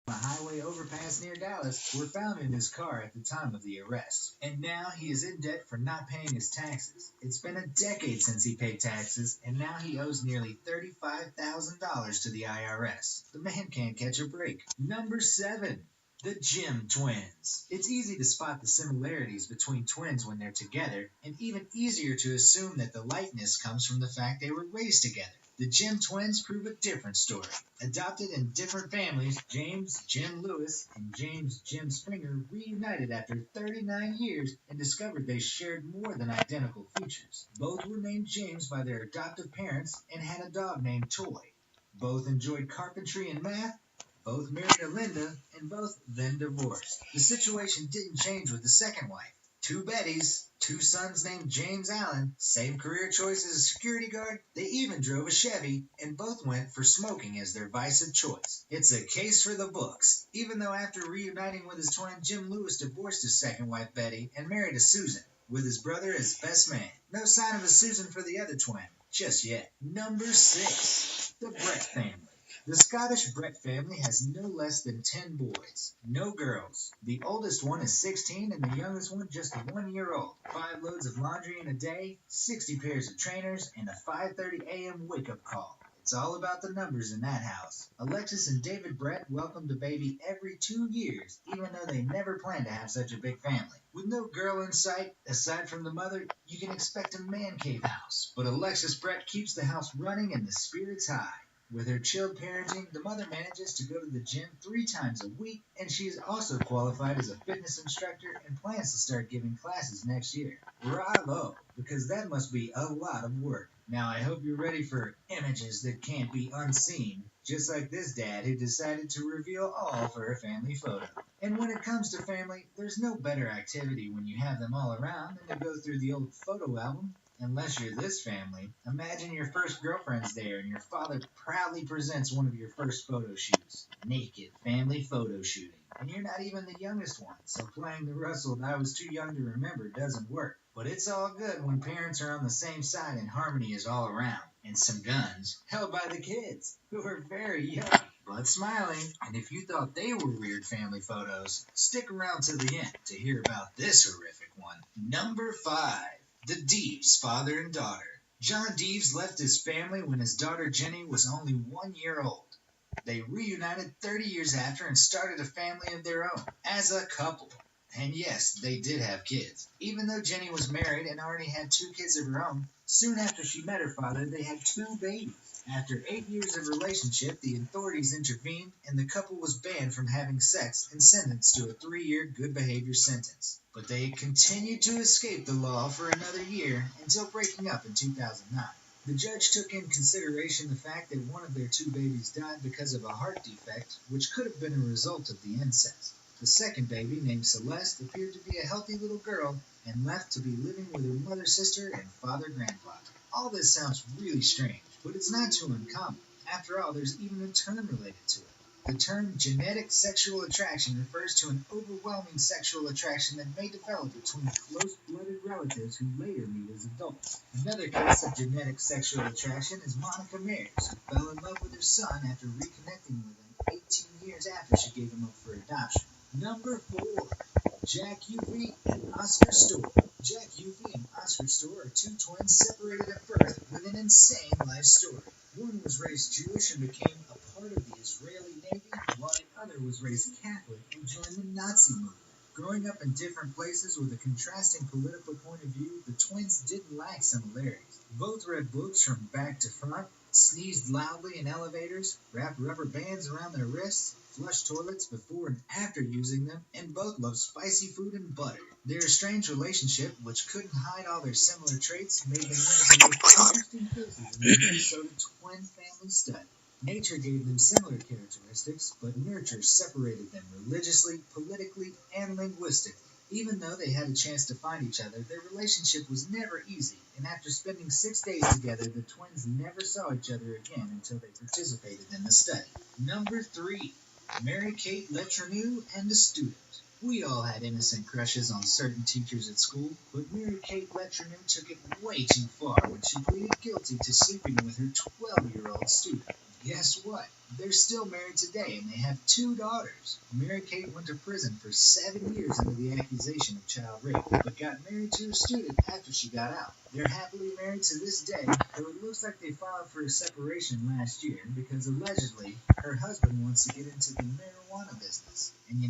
a highway overpass near Dallas were found in his car at the time of the arrest. And now he is in debt for not paying his taxes. It's been a decade since he paid taxes, and now he owes nearly $35,000 to the IRS. The man can't catch a break. Number 7. The Jim Twins. It's easy to spot the similarities between twins when they're together, and even easier to assume that the likeness comes from the fact they were raised together. The Jim twins prove a different story. Adopted in different families, James Jim Lewis and James Jim Springer reunited after 39 years and discovered they shared more than identical features. Both were named James by their adoptive parents and had a dog named Toy. Both enjoyed carpentry and math. Both married a Linda, and both then divorced. The situation didn't change with the second wife. Two Bettys, two sons named James Allen, same career choice as a security guard. They even drove a Chevy, and both went for smoking as their vice of choice. It's a case for the books, even though after reuniting with his twin, Jim Lewis divorced his second wife Betty and married a Susan, with his brother as best man. No sign of a Susan for the other twin, just yet. Number 6. The Brett family. The Scottish Brett family has no less than 10 boys, no girls. The oldest one is 16 and the youngest one just 1 year old. 5 loads of laundry in a day, 60 pairs of trainers, and a 5:30 a.m. wake-up call. It's all about the numbers in that house. Alexis and David Brett welcomed a baby every 2 years, even though they never planned to have such a big family. With no girl in sight, aside from the mother, you can expect a man cave house. But Alexis Brett keeps the house running and the spirits high. With her chilled parenting, the mother manages to go to the gym 3 times a week, and she is also qualified as a fitness instructor and plans to start giving classes next year. Bravo, because that must be a lot of work. Now I hope you're ready for images that can't be unseen, just like this dad who decided to reveal all for a family photo. And when it comes to family, there's no better activity when you have them all around than to go through the old photo album. Unless you're this family, imagine your first girlfriend's there and your father proudly presents one of your first photo shoots. Naked family photo shooting. And you're not even the youngest one, so playing the Russell I was too young to remember doesn't work. But it's all good when parents are on the same side and harmony is all around. And some guns held by the kids, who are very young but smiling. And if you thought they were weird family photos, stick around to the end to hear about this horrific one. Number 5. The Deves, father and daughter. John Deves left his family when his daughter Jenny was only 1 year old. They reunited 30 years after and started a family of their own, as a couple. And yes, they did have kids. Even though Jenny was married and already had 2 kids of her own, soon after she met her father, they had 2 babies. After 8 years of relationship, the authorities intervened and the couple was banned from having sex and sentenced to a 3-year good behavior sentence. But they continued to escape the law for another year until breaking up in 2009. The judge took in consideration the fact that one of their 2 babies died because of a heart defect, which could have been a result of the incest. The second baby, named Celeste, appeared to be a healthy little girl and left to be living with her mother, sister, and father-grandfather. All this sounds really strange, but it's not too uncommon. After all, there's even a term related to it. The term genetic sexual attraction refers to an overwhelming sexual attraction that may develop between close-blooded relatives who later meet as adults. Another case of genetic sexual attraction is Monica Mayers, who fell in love with her son after reconnecting with him 18 years after she gave him up for adoption. Number 4. Jack Uffey and Oscar Storr. Jack Uffey and Oscar Storr are 2 twins separated at birth with an insane life story. One was raised Jewish and became a part of the Israeli Navy, while the other was raised Catholic and joined the Nazi movement. Growing up in different places with a contrasting political point of view, the twins didn't lack similarities. Both read books from back to front, sneezed loudly in elevators, wrapped rubber bands around their wrists, flushed toilets before and after using them, and both loved spicy food and butter. Their estranged relationship, which couldn't hide all their similar traits, made them one of the most interesting cases in the Minnesota twin family study. Nature gave them similar characteristics, but nurture separated them religiously, politically, and linguistically. Even though they had a chance to find each other, their relationship was never easy, and after spending 6 days together, the twins never saw each other again until they participated in the study. Number 3. Mary Kate Letourneau and a Student. We all had innocent crushes on certain teachers at school, but Mary Kate Letcherman took it way too far when she pleaded guilty to sleeping with her 12-year-old student. Guess what? They're still married today and they have 2 daughters. Mary Kate went to prison for 7 years under the accusation of child rape, but got married to her student after she got out. They're happily married to this day, though it looks like they filed for a separation last year because allegedly her husband wants to get into the marijuana business. And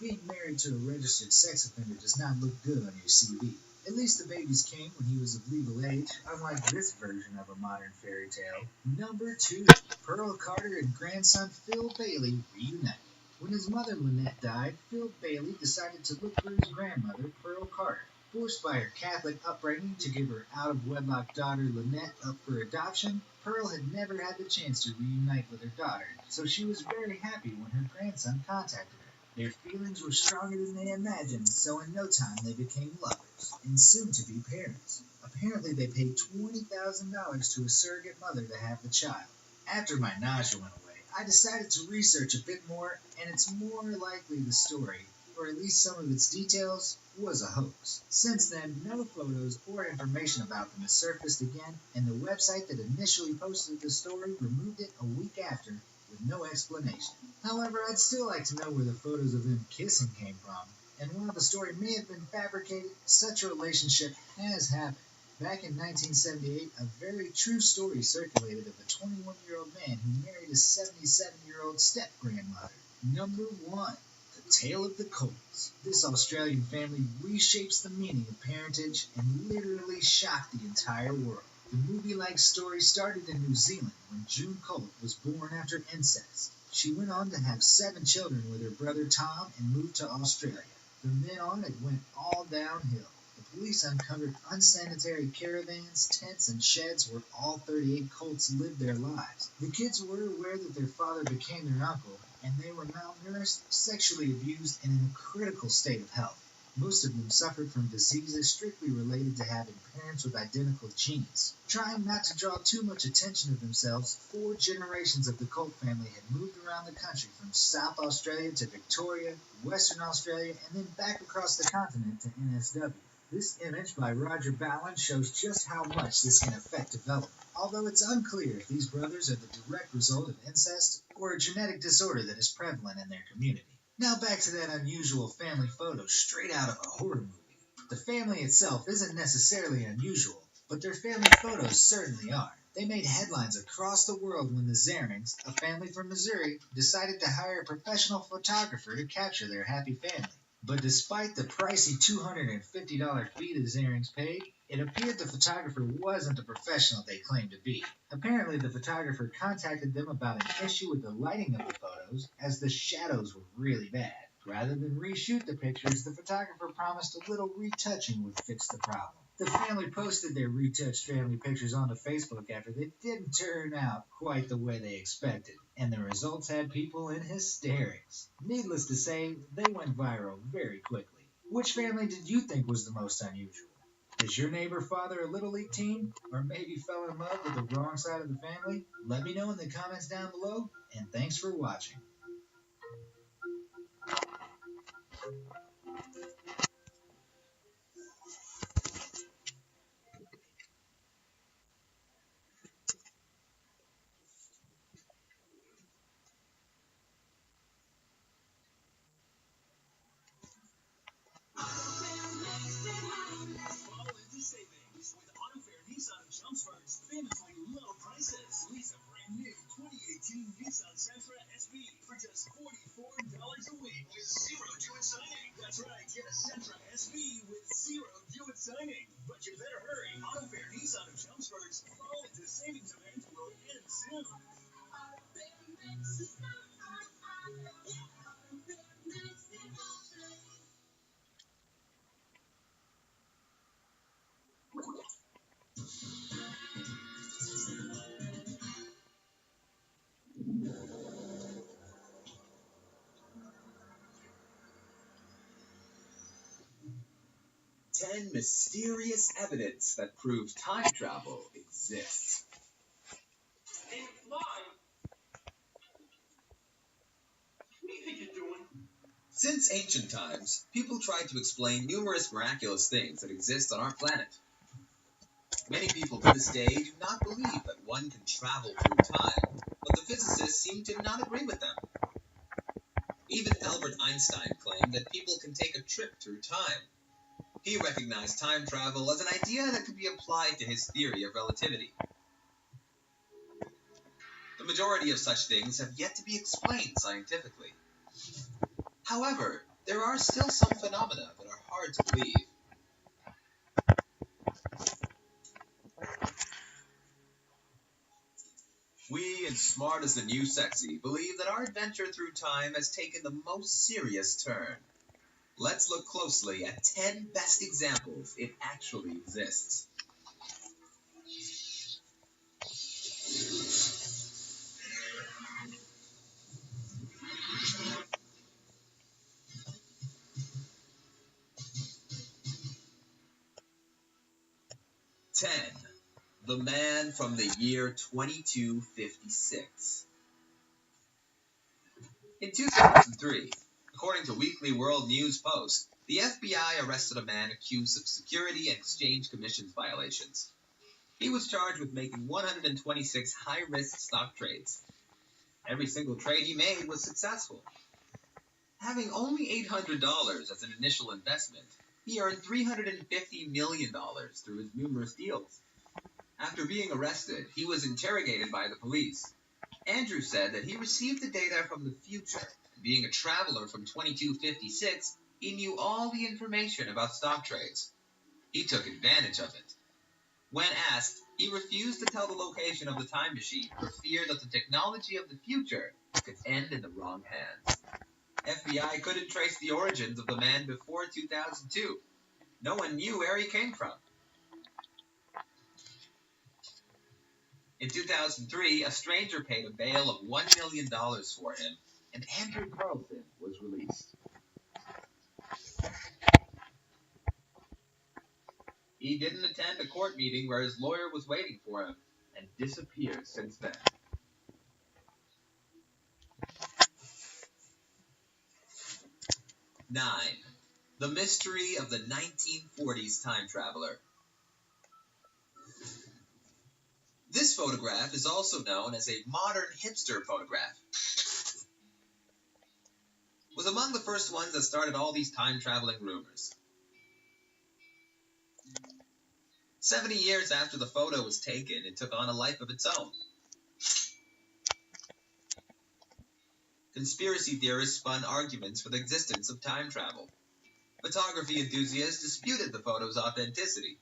being married to a registered sex offender does not look good on your CV. At least the babies came when he was of legal age, unlike this version of a modern fairy tale. Number 2. Pearl Carter and grandson Phil Bailey reunite. When his mother Lynette died, Phil Bailey decided to look for his grandmother, Pearl Carter. Forced by her Catholic upbringing to give her out-of-wedlock daughter Lynette up for adoption, Pearl had never had the chance to reunite with her daughter, so she was very happy when her grandson contacted her. Their feelings were stronger than they imagined, so in no time they became lovers, and soon to be parents. Apparently they paid $20,000 to a surrogate mother to have the child. After my nausea went away, I decided to research a bit more, and it's more likely the story, or at least some of its details, was a hoax. Since then, no photos or information about them has surfaced again, and the website that initially posted the story removed it a week after with no explanation. However, I'd still like to know where the photos of them kissing came from, and while the story may have been fabricated, such a relationship has happened. Back in 1978, a very true story circulated of a 21-year-old man who married a 77-year-old step-grandmother. Number 1. The Tale of the Colts. This Australian family reshapes the meaning of parentage and literally shocked the entire world. The movie-like story started in New Zealand when June Colt was born after incest. She went on to have 7 children with her brother Tom and moved to Australia. From then on, it went all downhill. The police uncovered unsanitary caravans, tents, and sheds where all 38 Colts lived their lives. The kids were aware that their father became their uncle, and they were malnourished, sexually abused, and in a critical state of health. Most of them suffered from diseases strictly related to having parents with identical genes. Trying not to draw too much attention to themselves, 4 generations of the Colt family had moved around the country from South Australia to Victoria, Western Australia, and then back across the continent to NSW. This image by Roger Ballin shows just how much this can affect development, although it's unclear if these brothers are the direct result of incest or a genetic disorder that is prevalent in their community. Now back to that unusual family photo straight out of a horror movie. The family itself isn't necessarily unusual, but their family photos certainly are. They made headlines across the world when the Zarings, a family from Missouri, decided to hire a professional photographer to capture their happy family. But despite the pricey $250 fee the Zarings paid, it appeared the photographer wasn't the professional they claimed to be. Apparently, the photographer contacted them about an issue with the lighting of the photos, as the shadows were really bad. Rather than reshoot the pictures, the photographer promised a little retouching would fix the problem. The family posted their retouched family pictures onto Facebook after they didn't turn out quite the way they expected, and the results had people in hysterics. Needless to say, they went viral very quickly. Which family did you think was the most unusual? Does your neighbor father a Little League team? Or maybe fell in love with the wrong side of the family? Let me know in the comments down below, and thanks for watching. 2018 Nissan Sentra SV for just $44 a week with zero due at signing. That's right, get a Sentra SV with zero due at signing. But you better hurry. Auto Fair Nissan of Chelmsford's fall into savings event will end soon. 10 mysterious evidence that prove time travel exists. Hey, Mom! What do you think you're doing? Since ancient times, people tried to explain numerous miraculous things that exist on our planet. Many people to this day do not believe that one can travel through time, but the physicists seem to not agree with them. Even Albert Einstein claimed that people can take a trip through time. He recognized time travel as an idea that could be applied to his theory of relativity. The majority of such things have yet to be explained scientifically. However, there are still some phenomena that are hard to believe. We, in Smart as the New Sexy, believe that our adventure through time has taken the most serious turn. Let's look closely at 10 best examples it actually exists. Ten. The Man from the Year 2256. In 2003, according to Weekly World News Post, the FBI arrested a man accused of Security and Exchange Commission violations. He was charged with making 126 high-risk stock trades. Every single trade he made was successful. Having only $800 as an initial investment, he earned $350 million through his numerous deals. After being arrested, he was interrogated by the police. Andrew said that he received the data from the future. Being a traveler from 2256, he knew all the information about stock trades. He took advantage of it. When asked, he refused to tell the location of the time machine for fear that the technology of the future could end in the wrong hands. FBI couldn't trace the origins of the man before 2002. No one knew where he came from. In 2003, a stranger paid a bail of $1 million for him, and Andrew Carlson was released. He didn't attend a court meeting where his lawyer was waiting for him, and disappeared since then. 9. The Mystery of the 1940s Time Traveler. This photograph is also known as a modern hipster photograph. It was among the first ones that started all these time-traveling rumors. 70 years after the photo was taken, it took on a life of its own. Conspiracy theorists spun arguments for the existence of time travel. Photography enthusiasts disputed the photo's authenticity.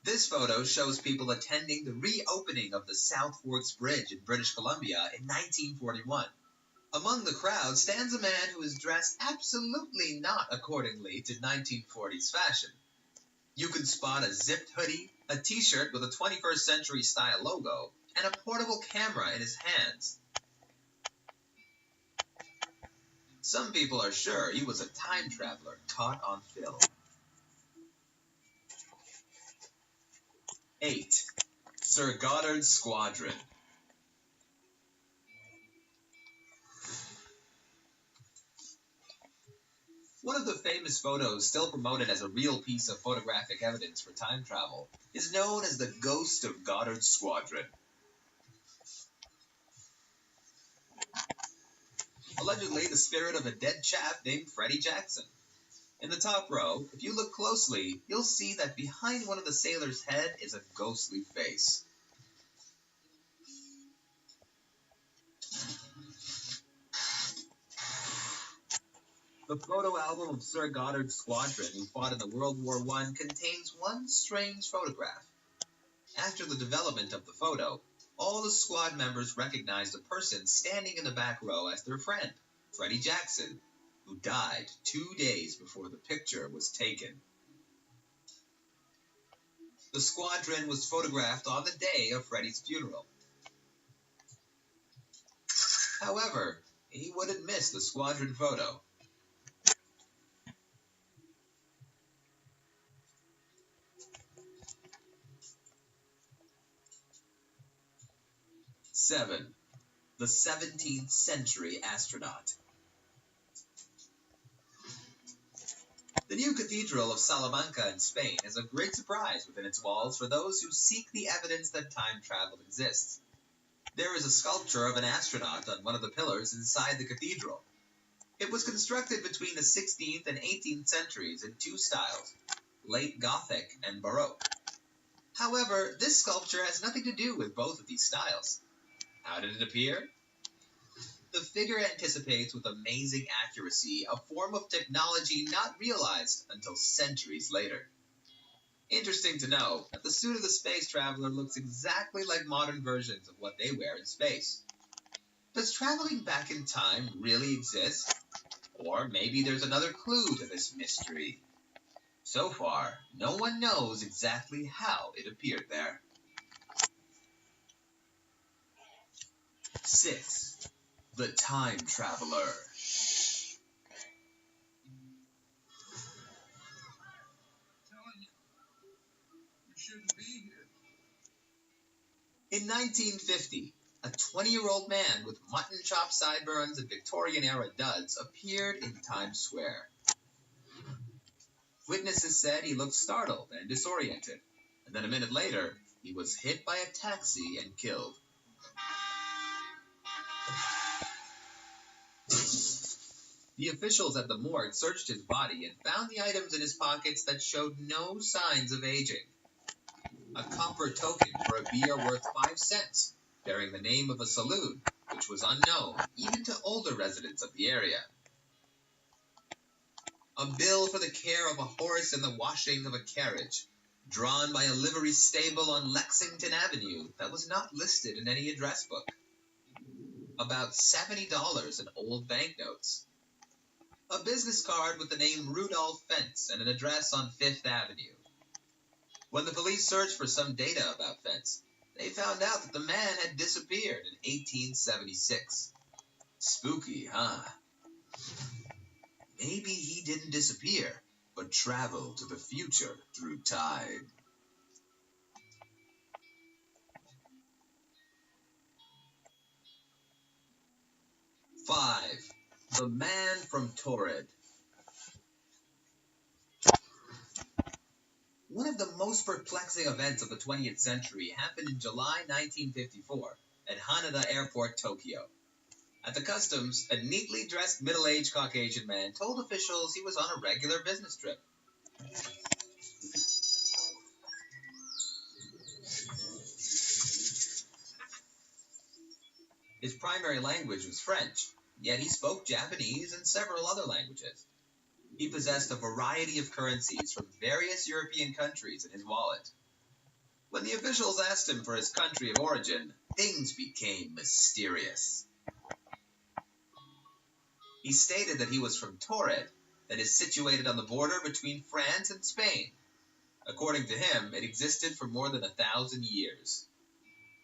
This photo shows people attending the reopening of the South Forks Bridge in British Columbia in 1941. Among the crowd stands a man who is dressed absolutely not accordingly to 1940s fashion. You can spot a zipped hoodie, a t-shirt with a 21st century style logo, and a portable camera in his hands. Some people are sure he was a time traveler caught on film. 8. Sir Goddard's Squadron. One of the famous photos still promoted as a real piece of photographic evidence for time travel is known as the Ghost of Goddard's Squadron. Allegedly the spirit of a dead chap named Freddie Jackson. In the top row, if you look closely, you'll see that behind one of the sailors' head is a ghostly face. The photo album of Sir Goddard's Squadron, who fought in the World War I, contains one strange photograph. After the development of the photo, all the squad members recognized a person standing in the back row as their friend, Freddie Jackson, who died 2 days before the picture was taken. The squadron was photographed on the day of Freddie's funeral. However, he wouldn't miss the squadron photo. Seven. The 17th century astronaut. The new Cathedral of Salamanca in Spain is a great surprise within its walls for those who seek the evidence that time travel exists. There is a sculpture of an astronaut on one of the pillars inside the cathedral. It was constructed between the 16th and 18th centuries in two styles, late Gothic and Baroque. However, this sculpture has nothing to do with both of these styles. How did it appear? The figure anticipates with amazing accuracy a form of technology not realized until centuries later. Interesting to know that the suit of the space traveler looks exactly like modern versions of what they wear in space. Does traveling back in time really exist? Or maybe there's another clue to this mystery. So far, no one knows exactly how it appeared there. 6. The Time Traveler. In 1950, a 20-year-old man with mutton chop sideburns and Victorian-era duds appeared in Times Square. Witnesses said he looked startled and disoriented, and then a minute later, he was hit by a taxi and killed. The officials at the morgue searched his body and found the items in his pockets that showed no signs of aging. A copper token for a beer worth 5 cents, bearing the name of a saloon, which was unknown even to older residents of the area. A bill for the care of a horse and the washing of a carriage, drawn by a livery stable on Lexington Avenue that was not listed in any address book. About $70 in old banknotes. A business card with the name Rudolph Fentz and an address on Fifth Avenue. When the police searched for some data about Fentz, they found out that the man had disappeared in 1876. Spooky, huh? Maybe he didn't disappear, but traveled to the future through time. 5. The Man from Torrid. One of the most perplexing events of the 20th century happened in July 1954 at Haneda Airport, Tokyo. At the customs, a neatly dressed middle-aged Caucasian man told officials he was on a regular business trip. His primary language was French, yet he spoke Japanese and several other languages. He possessed a variety of currencies from various European countries in his wallet. When the officials asked him for his country of origin, things became mysterious. He stated that he was from Torrid, that is situated on the border between France and Spain. According to him, it existed for more than 1,000 years.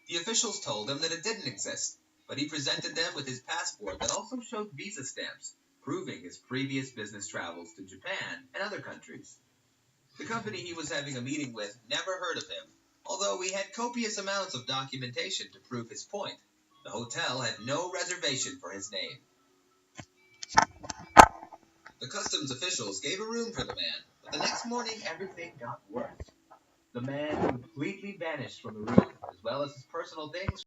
The officials told him that it didn't exist, but he presented them with his passport that also showed visa stamps, proving his previous business travels to Japan and other countries. The company he was having a meeting with never heard of him, although he had copious amounts of documentation to prove his point. The hotel had no reservation for his name. The customs officials gave a room for the man, but the next morning everything got worse. The man completely vanished from the room, as well as his personal things.